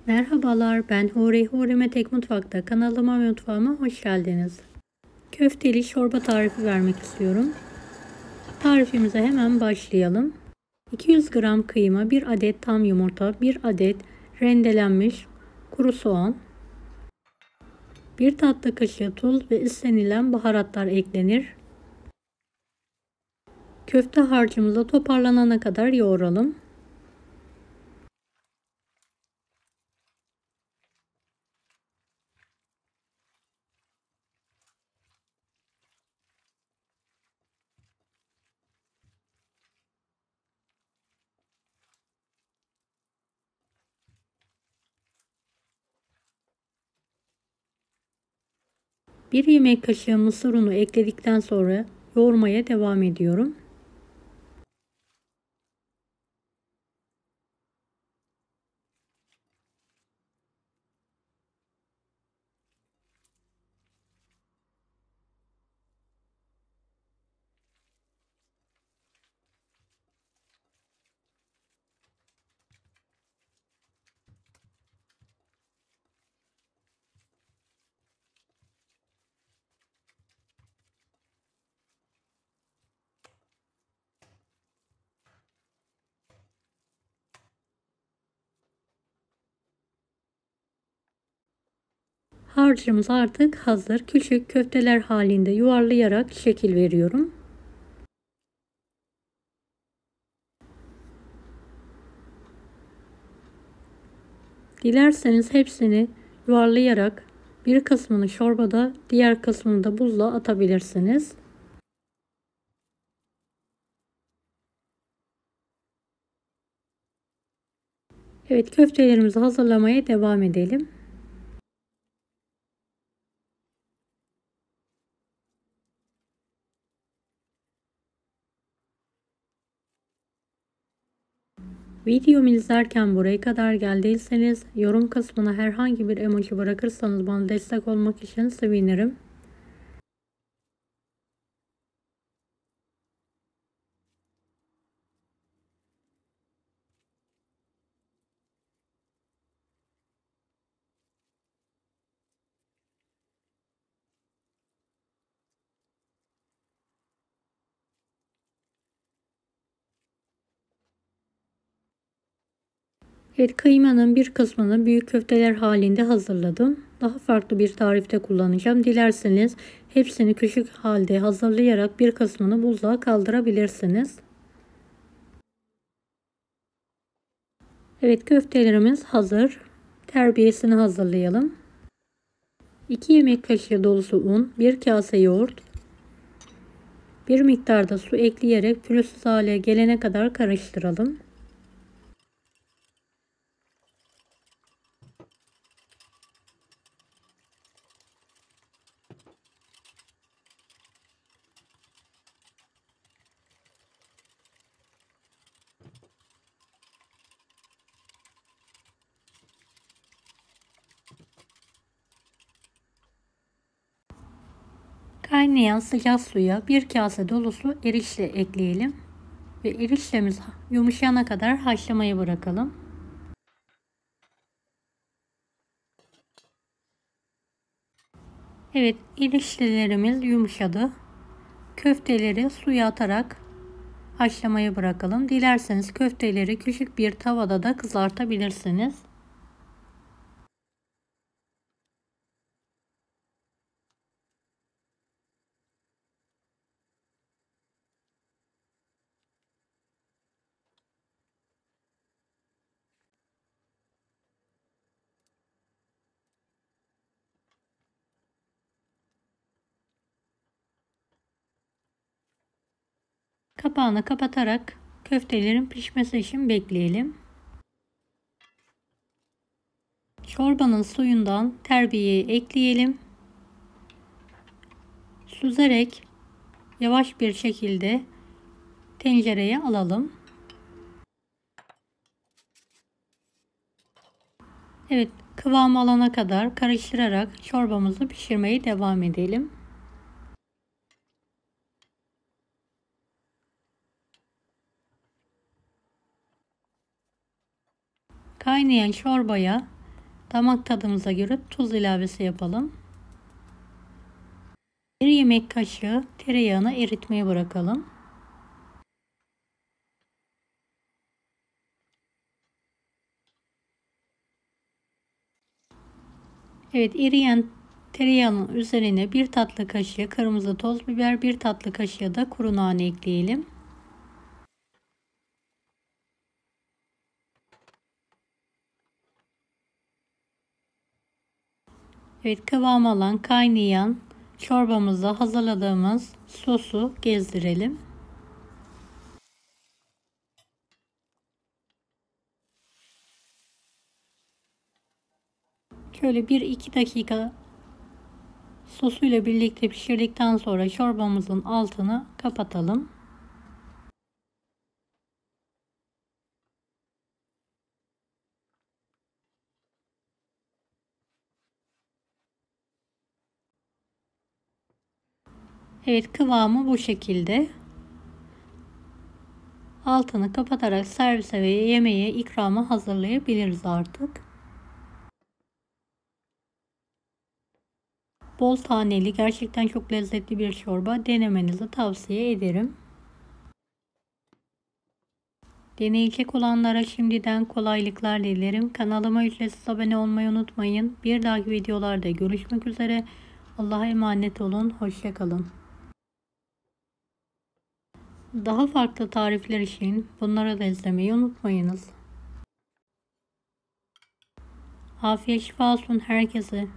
Merhabalar, ben Huri. Huri'me Tek Mutfak'ta kanalıma ve mutfağıma hoş geldiniz. Köfteli çorba tarifi vermek istiyorum. Tarifimize hemen başlayalım. 200 gram kıyma, 1 adet tam yumurta, 1 adet rendelenmiş kuru soğan, 1 tatlı kaşığı tuz ve istenilen baharatlar eklenir. Köfte harcımızı toparlanana kadar yoğuralım. Bir yemek kaşığı mısır unu ekledikten sonra yoğurmaya devam ediyorum. Harcımız artık hazır. Küçük köfteler halinde yuvarlayarak şekil veriyorum. Dilerseniz hepsini yuvarlayarak bir kısmını çorbada, diğer kısmını da buzluğa atabilirsiniz. Evet, köftelerimizi hazırlamaya devam edelim. Videomu izlerken buraya kadar geldiyseniz yorum kısmına herhangi bir emoji bırakırsanız bana destek olmak için sevinirim. Evet, kıymanın bir kısmını büyük köfteler halinde hazırladım. Daha farklı bir tarifte kullanacağım. Dilerseniz hepsini küçük halde hazırlayarak bir kısmını buzluğa kaldırabilirsiniz. Evet, köftelerimiz hazır. Terbiyesini hazırlayalım. 2 yemek kaşığı dolusu un, 1 kase yoğurt, bir miktar da su ekleyerek pürüzsüz hale gelene kadar karıştıralım. Kaynayan sıcak suya 1 kase dolusu erişte ekleyelim ve eriştemiz yumuşayana kadar haşlamaya bırakalım. Evet, eriştelerimiz yumuşadı. Köfteleri suya atarak haşlamaya bırakalım. Dilerseniz köfteleri küçük bir tavada da kızartabilirsiniz. Kapağını kapatarak köftelerin pişmesi için bekleyelim. Çorbanın suyundan terbiyeyi ekleyelim. Süzerek yavaş bir şekilde tencereye alalım. Evet, kıvam alana kadar karıştırarak çorbamızı pişirmeye devam edelim. Kaynayan çorbaya Damak tadımıza göre tuz ilavesi yapalım. 1 yemek kaşığı tereyağını eritmeye bırakalım. Evet, eriyen tereyağının üzerine 1 tatlı kaşığı kırmızı toz biber, 1 tatlı kaşığı da kuru nane ekleyelim. Evet, kıvam alan kaynayan çorbamıza hazırladığımız sosu gezdirelim. Şöyle 1-2 dakika sosuyla birlikte pişirdikten sonra çorbamızın altını kapatalım. Evet, kıvamı bu şekilde. Altını kapatarak servise ve yemeğe ikrama hazırlayabiliriz artık. Bol taneli, gerçekten çok lezzetli bir çorba. Denemenizi tavsiye ederim. Deneyecek olanlara şimdiden kolaylıklar dilerim. Kanalıma ücretsiz abone olmayı unutmayın. Bir dahaki videolarda görüşmek üzere. Allah'a emanet olun. Hoşça kalın. Daha farklı tarifler için bunları da izlemeyi unutmayınız. Afiyet şifa olsun herkese.